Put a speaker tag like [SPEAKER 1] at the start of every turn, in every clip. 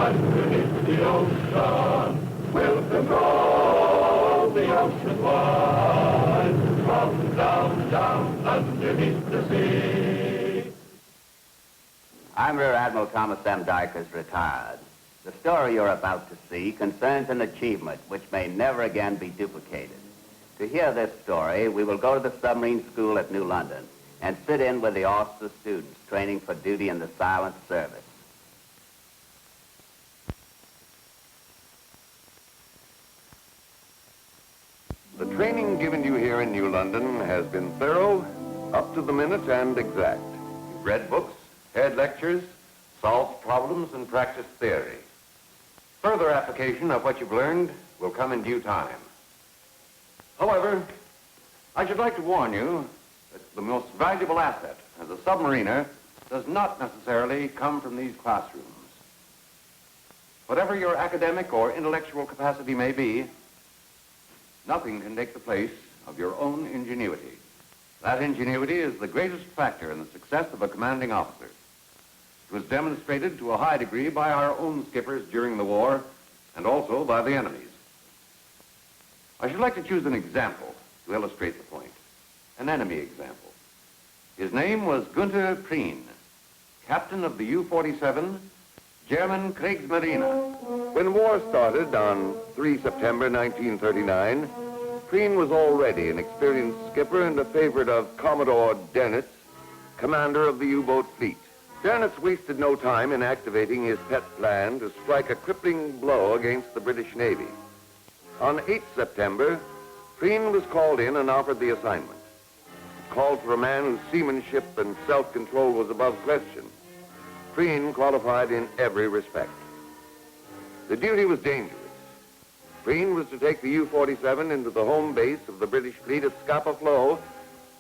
[SPEAKER 1] underneath the ocean will control the ocean wide. From down, down underneath the sea.
[SPEAKER 2] I'm Rear Admiral Thomas M. Dykers, retired. The story you're about to see concerns an achievement which may never again be duplicated. To hear this story, we will go to the submarine school at New London and sit in with the officer students training for duty in the silent service.
[SPEAKER 3] The training given you here in New London has been thorough, up to the minute, and exact. You've read books, heard lectures, solved problems, and practiced theory. Further application of what you've learned will come in due time. However, I should like to warn you that the most valuable asset as a submariner does not necessarily come from these classrooms. Whatever your academic or intellectual capacity may be, nothing can take the place of your own ingenuity. That ingenuity is the greatest factor in the success of a commanding officer. It was demonstrated to a high degree by our own skippers during the war and also by the enemy's. I should like to choose an example to illustrate the point, an enemy example. His name was Captian Prien, captain of the U-47, German Kriegsmarine. When war started on 3 September 1939, Prien was already an experienced skipper and a favorite of Commodore Donitz, commander of the U-boat fleet. Donitz wasted no time in activating his pet plan to strike a crippling blow against the British Navy. On 8 September, Prien was called in and offered the assignment. It called for a man whose seamanship and self-control was above question. Prien qualified in every respect. The duty was dangerous. Prien was to take the U-47 into the home base of the British fleet at Scapa Flow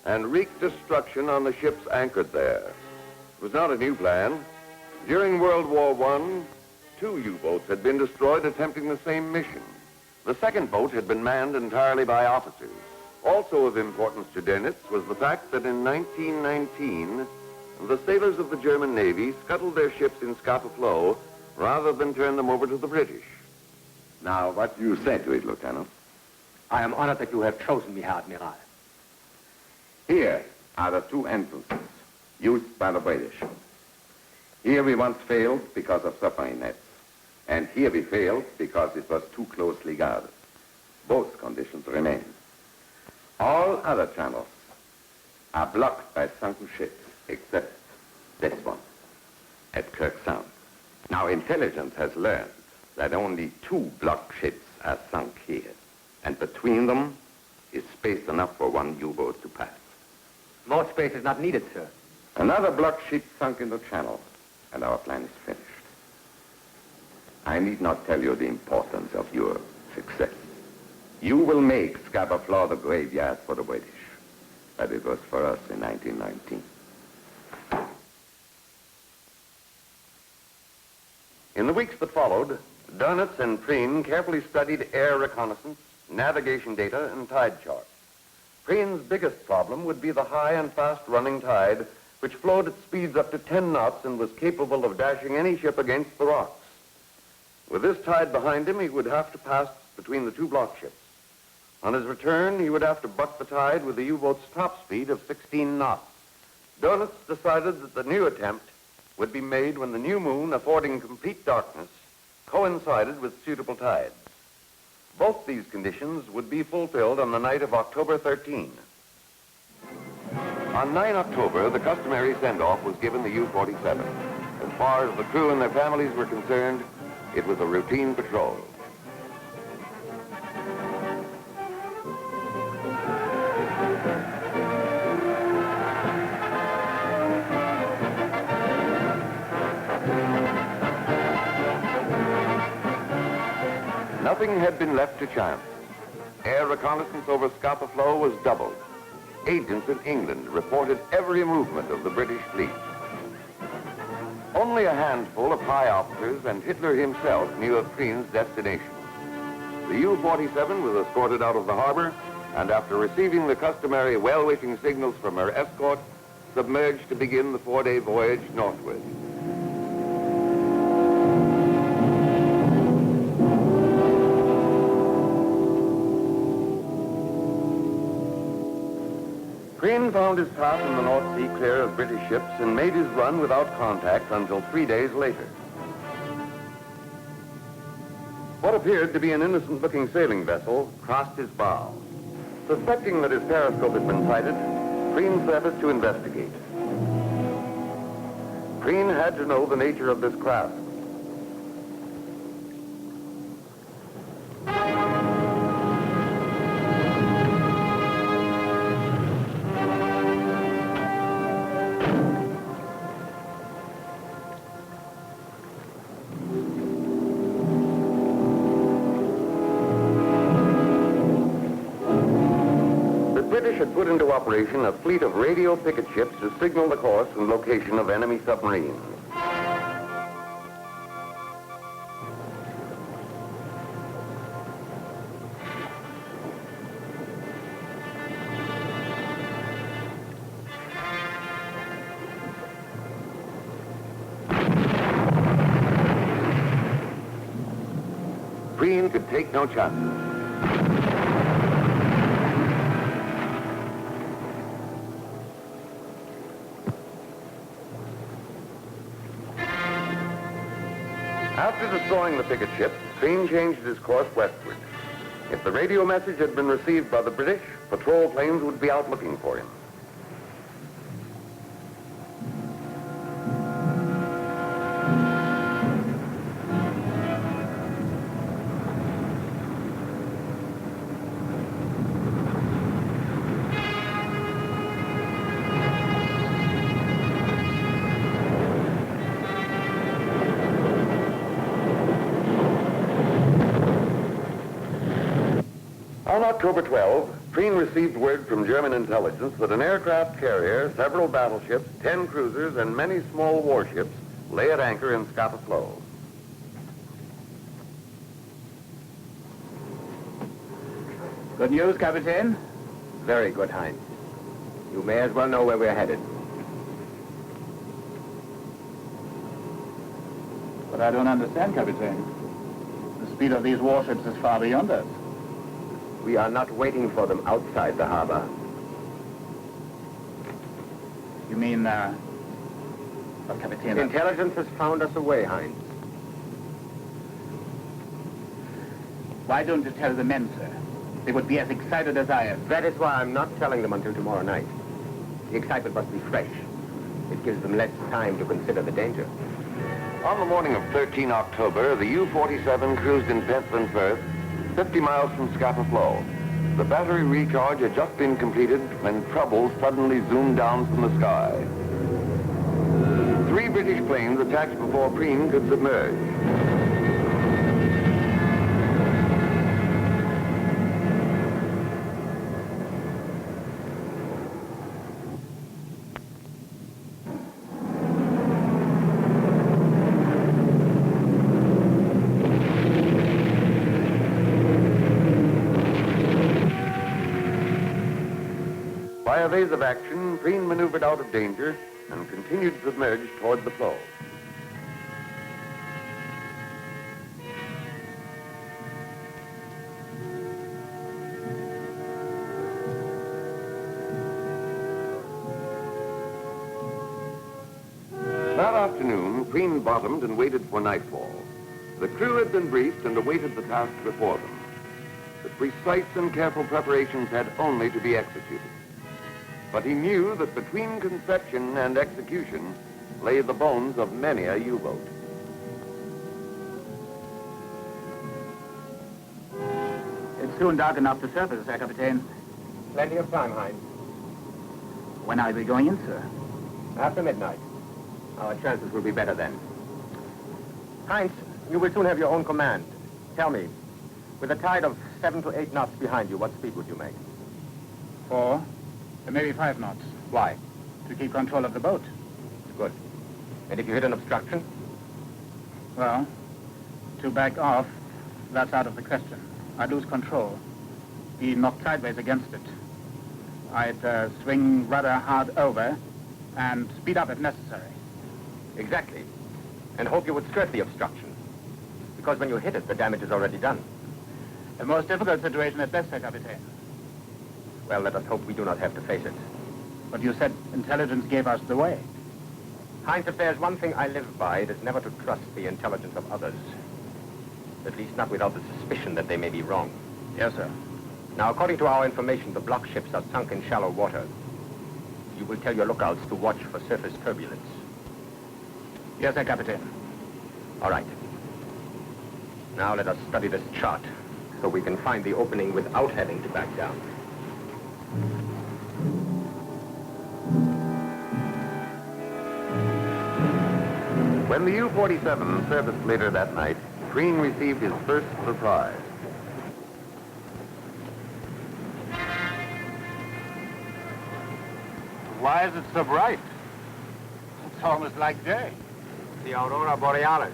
[SPEAKER 3] and wreak destruction on the ships anchored there. It was not a new plan. During World War I, 2 U-boats had been destroyed attempting the same mission. The second boat had been manned entirely by officers. Also of importance to Donitz was the fact that in 1919, the sailors of the German Navy scuttled their ships in Scapa Flow rather than turn them over to the British.
[SPEAKER 4] Now, what do you say to it, Lieutenant?
[SPEAKER 5] I am honored that you have chosen me, Herr Admiral.
[SPEAKER 4] Here are the 2 entrances used by the British. Here we once failed because of submarine nets, and here we failed because it was too closely guarded. Both conditions remain. All other channels are blocked by sunken ships, except this one at Kirk Sound. Now, intelligence has learned that only 2 blocked ships are sunk here, and between them is space enough for 1 U-boat to pass.
[SPEAKER 5] More space is not needed, sir.
[SPEAKER 4] Another blocked ship sunk in the channel, and our plan is finished. I need not tell you the importance of your success. You will make Scapa Flow the graveyard for the British, but it was for us in 1919.
[SPEAKER 3] In the weeks that followed, Donitz and Prien carefully studied air reconnaissance, navigation data, and tide charts. Prien's biggest problem would be the high and fast-running tide, which flowed at speeds up to 10 knots and was capable of dashing any ship against the rocks. With this tide behind him, he would have to pass between the 2 block ships. On his return, he would have to buck the tide with the U-boat's top speed of 16 knots. Donitz decided that the new attempt would be made when the new moon, affording complete darkness, coincided with suitable tides. Both these conditions would be fulfilled on the night of October 13. On 9 October, the customary send-off was given the U-47. As far as the crew and their families were concerned, it was a routine patrol. Nothing had been left to chance. Air reconnaissance over Scapa Flow was doubled. Agents in England reported every movement of the British fleet. Only a handful of high officers and Hitler himself knew of Prien's destination. The U-47 was escorted out of the harbor, and after receiving the customary well-wishing signals from her escort, submerged to begin the 4-day voyage northward. Prien found his path in the North Sea clear of British ships and made his run without contact until 3 days later. What appeared to be an innocent-looking sailing vessel crossed his bow. Suspecting that his periscope had been sighted, Prien set us to investigate. Prien had to know the nature of this craft. Had put into operation a fleet of radio picket ships to signal the course and location of enemy submarines. Prien could take no chances. After destroying the picket ship, Prien changed his course westward. If the radio message had been received by the British, patrol planes would be out looking for him. On October 12, Prien received word from German intelligence that an aircraft carrier, several battleships, 10 cruisers, and many small warships lay at anchor in Scapa Flow.
[SPEAKER 5] Good news, Captain? Very good, Heinz. You may as well know where we're headed.
[SPEAKER 6] But I don't understand, Captain. The speed of these warships is far beyond us.
[SPEAKER 5] We are not waiting for them outside the harbor.
[SPEAKER 6] You mean, what, Captain?
[SPEAKER 5] Intelligence has found us a way, Heinz.
[SPEAKER 6] Why don't you tell the men, sir? They would be as excited as I am.
[SPEAKER 5] That is why I'm not telling them until tomorrow night. The excitement must be fresh. It gives them less time to consider the danger.
[SPEAKER 3] On the morning of 13 October, the U-47 cruised in Pentland Firth, 50 miles from Scapa Flow. The battery recharge had just been completed when trouble suddenly zoomed down from the sky. 3 British planes attacked before Prien could submerge. By evasive action, Prien maneuvered out of danger and continued submerged toward the flow. That afternoon, Prien bottomed and waited for nightfall. The crew had been briefed and awaited the task before them. The precise and careful preparations had only to be executed. But he knew that between conception and execution lay the bones of many a U-boat.
[SPEAKER 6] It's soon dark enough to surface, sir, Captain.
[SPEAKER 5] Plenty of time, Heinz.
[SPEAKER 6] When are we going in, sir?
[SPEAKER 5] After midnight. Our chances will be better then. Heinz, you will soon have your own command. Tell me, with a tide of 7 to 8 knots behind you, what speed would you make?
[SPEAKER 6] 4, maybe 5 knots.
[SPEAKER 5] Why?
[SPEAKER 6] To keep control of the boat.
[SPEAKER 5] Good. And if you hit an obstruction?
[SPEAKER 6] Well, to back off, that's out of the question. I'd lose control. Be knocked sideways against it. I'd swing rudder hard over and speed up if necessary.
[SPEAKER 5] Exactly. And hope you would skirt the obstruction. Because when you hit it, the damage is already done.
[SPEAKER 6] The most difficult situation at best, sir, Captain.
[SPEAKER 5] Well, let us hope we do not have to face it.
[SPEAKER 6] But you said intelligence gave us the way.
[SPEAKER 5] Heinz, if there's one thing I live by, it is never to trust the intelligence of others. At least not without the suspicion that they may be wrong.
[SPEAKER 6] Yes, sir.
[SPEAKER 5] Now, according to our information, the block ships are sunk in shallow water. You will tell your lookouts to watch for surface turbulence.
[SPEAKER 6] Yes, sir, Captain.
[SPEAKER 5] All right. Now let us study this chart so we can find the opening without having to back down.
[SPEAKER 3] When the U-47 surfaced later that night, Prien received his first surprise.
[SPEAKER 6] Why is it so bright? It's almost like day.
[SPEAKER 5] The Aurora Borealis.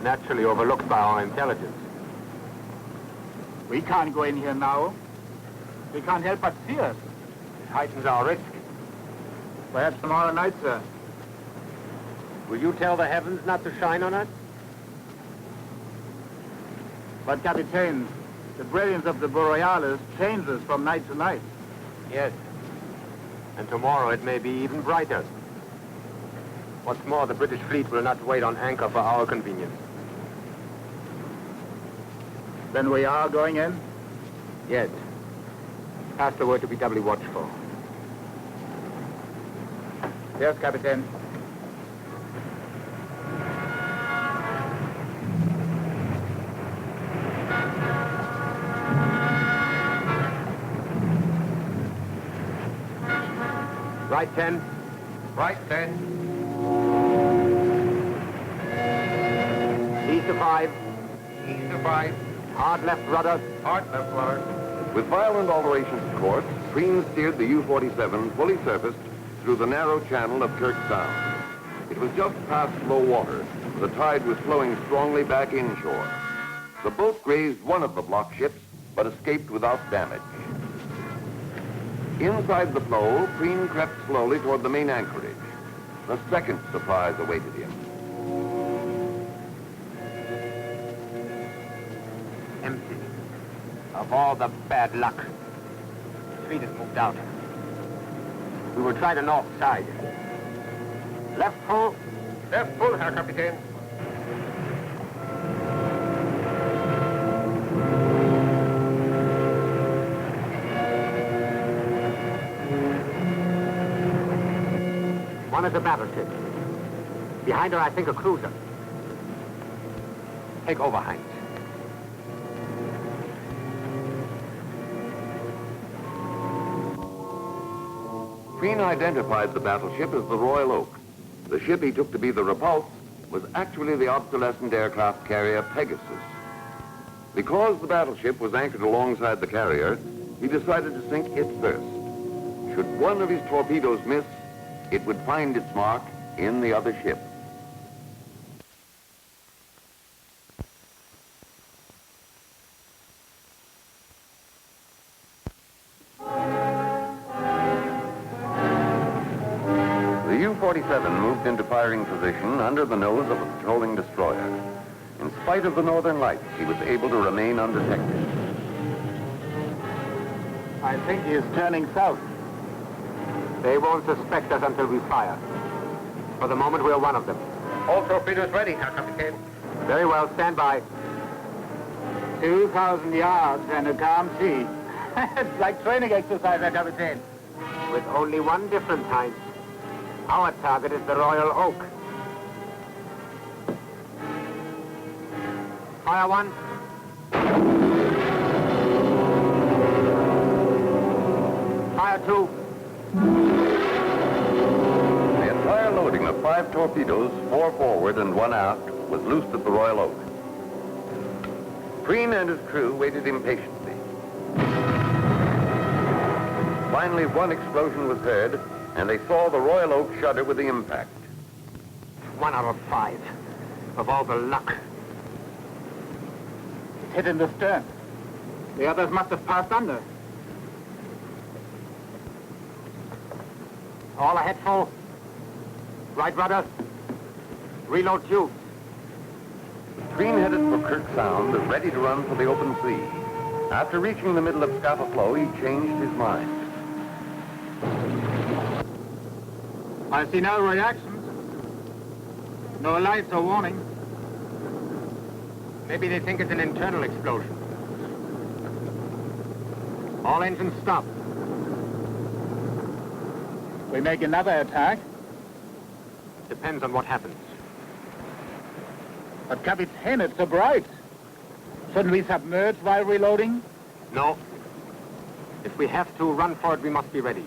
[SPEAKER 5] Naturally overlooked by our intelligence.
[SPEAKER 6] We can't go in here now. We can't help but see us.
[SPEAKER 5] It heightens our risk.
[SPEAKER 6] Perhaps tomorrow night, sir.
[SPEAKER 5] Will you tell the heavens not to shine on us?
[SPEAKER 6] But, Captain, the brilliance of the Borealis changes from night to night.
[SPEAKER 5] Yes. And tomorrow it may be even brighter. What's more, the British fleet will not wait on anchor for our convenience.
[SPEAKER 6] Then we are going in?
[SPEAKER 5] Yes. Pass the word to be doubly watchful.
[SPEAKER 6] Yes, Captain.
[SPEAKER 5] Right 10.
[SPEAKER 3] Right, 10.
[SPEAKER 5] East of 5.
[SPEAKER 3] East of 5.
[SPEAKER 5] Hard left rudder.
[SPEAKER 3] Hard left rudder. With violent alterations of course, Prien steered the U-47 fully surfaced through the narrow channel of Kirk Sound. It was just past low water. The tide was flowing strongly back inshore. The boat grazed one of the block ships, but escaped without damage. Inside the flow, Prien crept slowly toward the main anchorage. A second surprise awaited him.
[SPEAKER 5] Empty. Of all the bad luck. The fleet has moved out. We will try the north side. Left full. Left full, Herr Kapitän. One is a battleship. Behind her, I think, a cruiser. Take over, Heinz.
[SPEAKER 3] Prien identified the battleship as the Royal Oak. The ship he took to be the Repulse was actually the obsolescent aircraft carrier Pegasus. Because the battleship was anchored alongside the carrier, he decided to sink it first. Should one of his torpedoes miss, it would find its mark in the other ship. The U-47 moved into firing position under the nose of a patrolling destroyer. In spite of the northern lights, he was able to remain undetected.
[SPEAKER 6] I think he is turning south.
[SPEAKER 5] They won't suspect us until we fire. For the moment, we're one of them. All torpedoes ready, Herr Kapitän. Very well, stand by.
[SPEAKER 6] 2,000 yards and a calm sea. It's like training exercise, Herr Captain.
[SPEAKER 5] With only one difference, Heinz. Our target is the Royal Oak. Fire one. Fire two.
[SPEAKER 3] The entire loading of 5 torpedoes, 4 forward and 1 aft, was loosed at the Royal Oak. Prien and his crew waited impatiently. Finally, one explosion was heard, and they saw the Royal Oak shudder with the impact.
[SPEAKER 5] 1 out of 5. Of all the luck.
[SPEAKER 6] It's hit in the stern. The others must have passed under.
[SPEAKER 5] All ahead full. Right rudder. Reload tube.
[SPEAKER 3] Prien headed for Kirk Sound, ready to run for the open sea. After reaching the middle of Scapa Flow, he changed his mind.
[SPEAKER 6] I see no reactions. No lights or warning.
[SPEAKER 5] Maybe they think it's an internal explosion. All engines stop.
[SPEAKER 6] We make another attack.
[SPEAKER 5] Depends on what happens.
[SPEAKER 6] But Captain, it's so bright. Shouldn't we submerge while reloading?
[SPEAKER 5] No. If we have to run for it, we must be ready.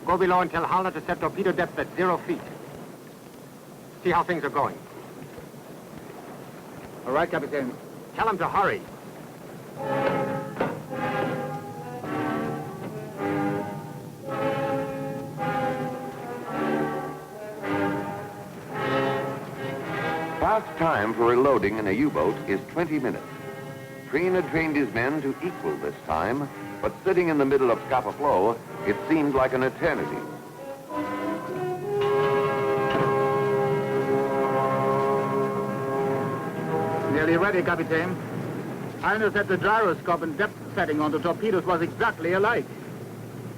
[SPEAKER 5] Go below and tell Halner to set torpedo depth at 0 feet. See how things are going.
[SPEAKER 6] All right, Captain.
[SPEAKER 5] Tell him to hurry.
[SPEAKER 3] Fast time for reloading in a U-boat is 20 minutes. Prien had trained his men to equal this time, but sitting in the middle of Scapa Flow, it seemed like an eternity.
[SPEAKER 6] Nearly ready, Captain. I noticed that the gyroscope and depth setting on the torpedoes was exactly alike.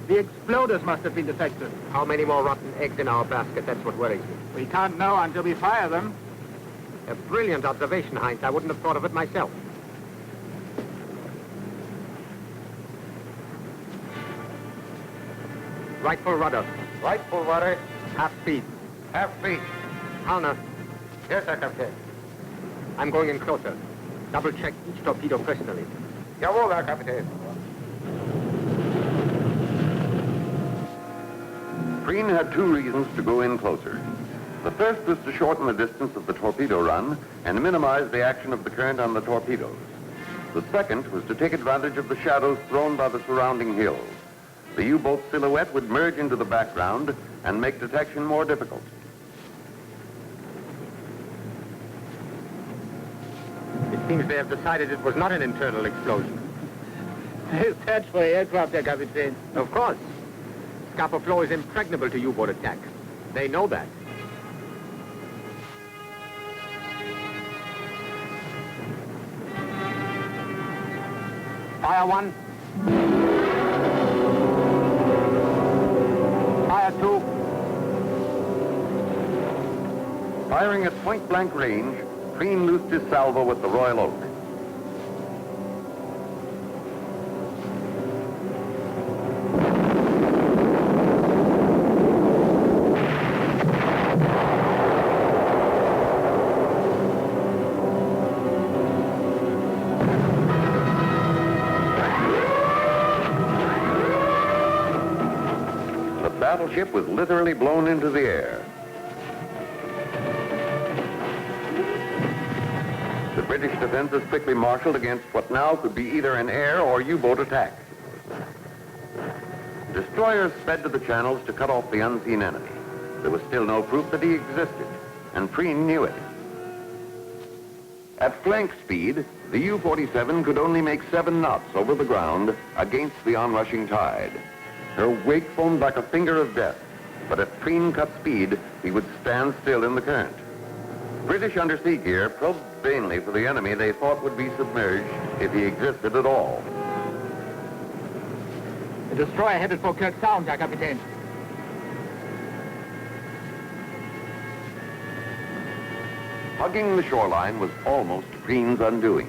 [SPEAKER 6] The exploders must have been defective.
[SPEAKER 5] How many more rotten eggs in our basket? That's what worries me.
[SPEAKER 6] We can't know until we fire them.
[SPEAKER 5] A brilliant observation, Heinz. I wouldn't have thought of it myself. Right full rudder.
[SPEAKER 3] Right full rudder,
[SPEAKER 5] Half speed.
[SPEAKER 3] half speed.
[SPEAKER 5] Halner,
[SPEAKER 3] Yes, sir, Captain.
[SPEAKER 5] I'm going in closer. Double check each torpedo personally.
[SPEAKER 3] Jawohl, Herr Captain. Prien had two reasons to go in closer. The first was to shorten the distance of the torpedo run and minimize the action of the current on the torpedoes. The second was to take advantage of the shadows thrown by the surrounding hills. The U-boat silhouette would merge into the background and make detection more difficult.
[SPEAKER 5] It seems they have decided it was not an internal explosion.
[SPEAKER 6] Search for aircraft, Herr Captain.
[SPEAKER 5] Of course. Scapa Flow is impregnable to U-boat attack. They know that. Fire one. Fire two.
[SPEAKER 3] Firing at point-blank range, Prien loosed his salvo with the Royal Oak. The battleship was literally blown into the air. The British defenses quickly marshaled against what now could be either an air or U-boat attack. Destroyers sped to the channels to cut off the unseen enemy. There was still no proof that he existed, and Prien knew it. At flank speed, the U-47 could only make 7 knots over the ground against the onrushing tide. Her wake foamed like a finger of death, but at Prien cut speed, he would stand still in the current. British undersea gear probed vainly for the enemy they thought would be submerged if he existed at all.
[SPEAKER 6] The destroyer headed for Kirk Sound, Herr Captain.
[SPEAKER 3] Hugging the shoreline was almost Prien's undoing.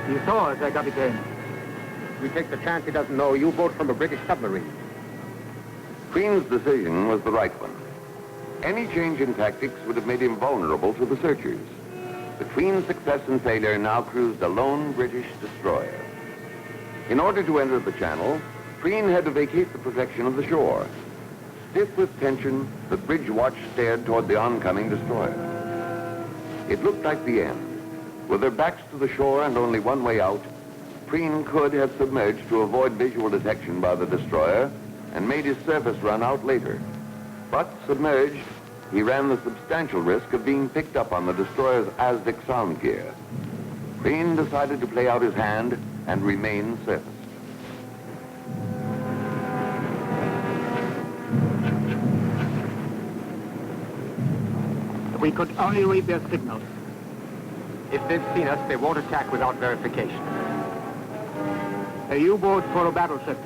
[SPEAKER 6] He saw us, Herr Captain.
[SPEAKER 5] We take the chance he doesn't know a U-boat from a British submarine.
[SPEAKER 3] Prien's decision was the right one. Any change in tactics would have made him vulnerable to the searchers. Between success and failure now cruised a lone British destroyer. In order to enter the channel, Prien had to vacate the protection of the shore. Stiff with tension, the bridge watch stared toward the oncoming destroyer. It looked like the end. With their backs to the shore and only one way out, Prien could have submerged to avoid visual detection by the destroyer and made his surface run out later. But submerged, he ran the substantial risk of being picked up on the destroyer's ASDIC sound gear. Prien decided to play out his hand and remain surfaced.
[SPEAKER 6] We could only read their signals.
[SPEAKER 5] If they've seen us, they won't attack without verification.
[SPEAKER 6] A U-boat for a battleship.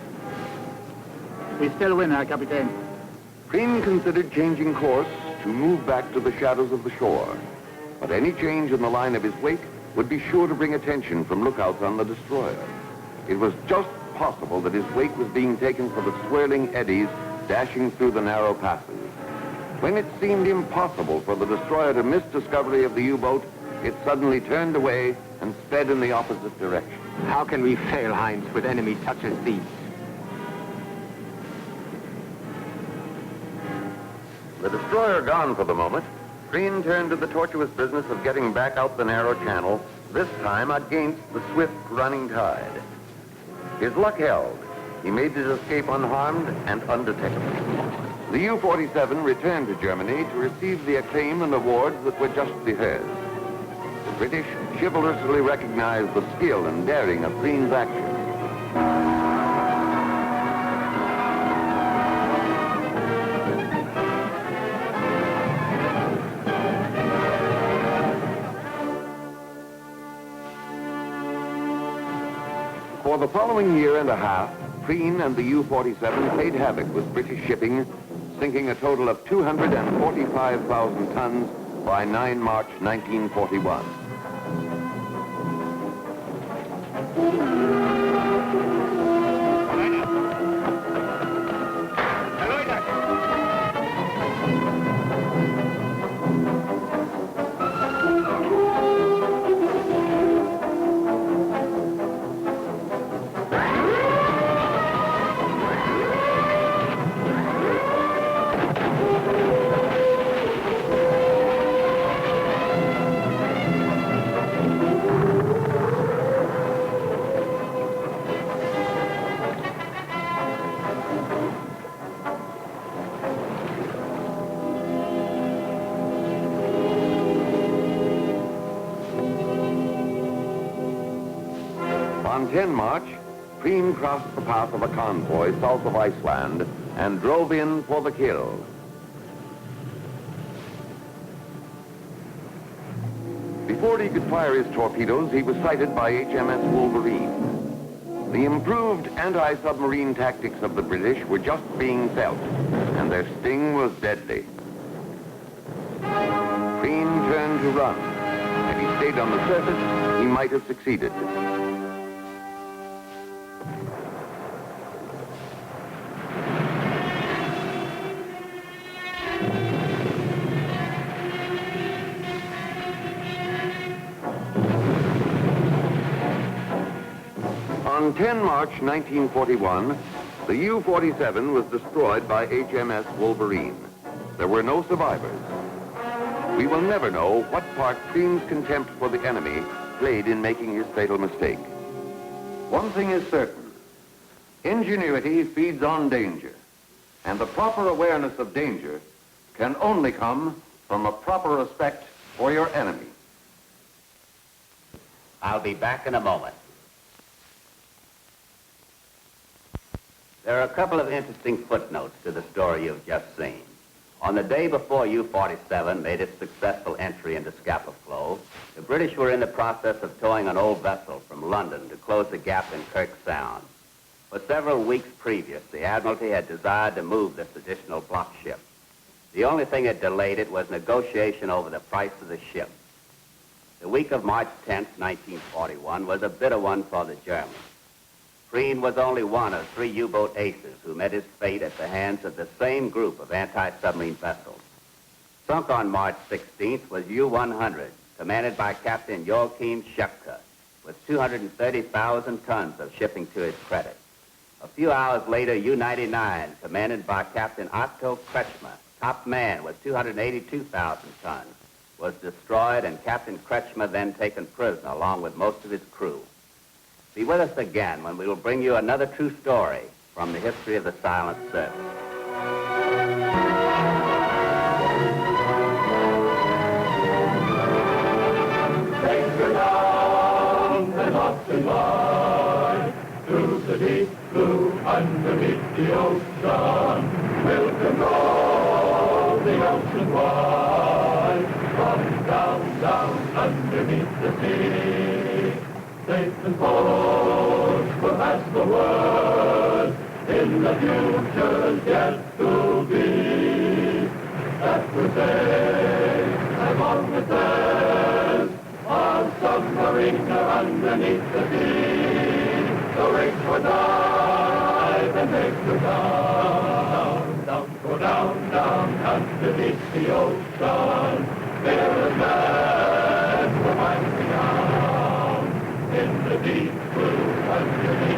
[SPEAKER 6] We still win, Herr Captain.
[SPEAKER 4] Prien considered changing course to move back to the shadows of the shore. But any change in the line of his wake would be sure to bring attention from lookouts on the destroyer. It was just possible that his wake was being taken for the swirling eddies dashing through the narrow passes. When it seemed impossible for the destroyer to miss discovery of the U-boat, it suddenly turned away and sped in the opposite direction.
[SPEAKER 5] How can we fail, Heinz, with enemies such as these?
[SPEAKER 4] The destroyer gone for the moment, Prien turned to the tortuous business of getting back out the narrow channel, this time against the swift running tide. His luck held. He made his escape unharmed and undetected. The U-47 returned to Germany to receive the acclaim and awards that were justly hers. The British chivalrously recognized the skill and daring of Prien's action. For the following year and a half, Prien and the U-47 played havoc with British shipping, sinking a total of 245,000 tons by 9 March 1941. On 10 March, Prien crossed the path of a convoy south of Iceland and drove in for the kill. Before he could fire his torpedoes, he was sighted by HMS Wolverine. The improved anti-submarine tactics of the British were just being felt, and their sting was deadly. Prien turned to run. Had he stayed on the surface, he might have succeeded. On 10 March 1941, the U-47 was destroyed by HMS Wolverine. There were no survivors. We will never know what part Prien's contempt for the enemy played in making his fatal mistake.
[SPEAKER 3] One thing is certain. Ingenuity feeds on danger, and the proper awareness of danger can only come from a proper respect for your enemy.
[SPEAKER 2] I'll be back in a moment. There are a couple of interesting footnotes to the story you've just seen. On the day before U-47 made its successful entry into Scapa Flow, the British were in the process of towing an old vessel from London to close the gap in Kirk Sound. For several weeks previous, the Admiralty had desired to move this additional block ship. The only thing that delayed it was negotiation over the price of the ship. The week of March 10th, 1941 was a bitter one for the Germans. Prien was only one of 3 U-boat aces who met his fate at the hands of the same group of anti-submarine vessels. Sunk on March 16th was U-100, commanded by Captain Joachim Schepke, with 230,000 tons of shipping to his credit. A few hours later, U-99, commanded by Captain Otto Kretschmer, top man with 282,000 tons, was destroyed, and Captain Kretschmer then taken prisoner along with most of his crew. Be with us again when we will bring you another true story from the history of the Silent Service.
[SPEAKER 1] Take her down and up and lie to the deep blue underneath the ocean. Welcome all the ocean wide. underneath the sea. Safe and forth, perhaps the word in the future's yet to be. That will say, as long as there's a submarine underneath the sea, the race for dive and make her down, down, go down, down, underneath the ocean. Fearless men were mighty down in the deep blue underneath.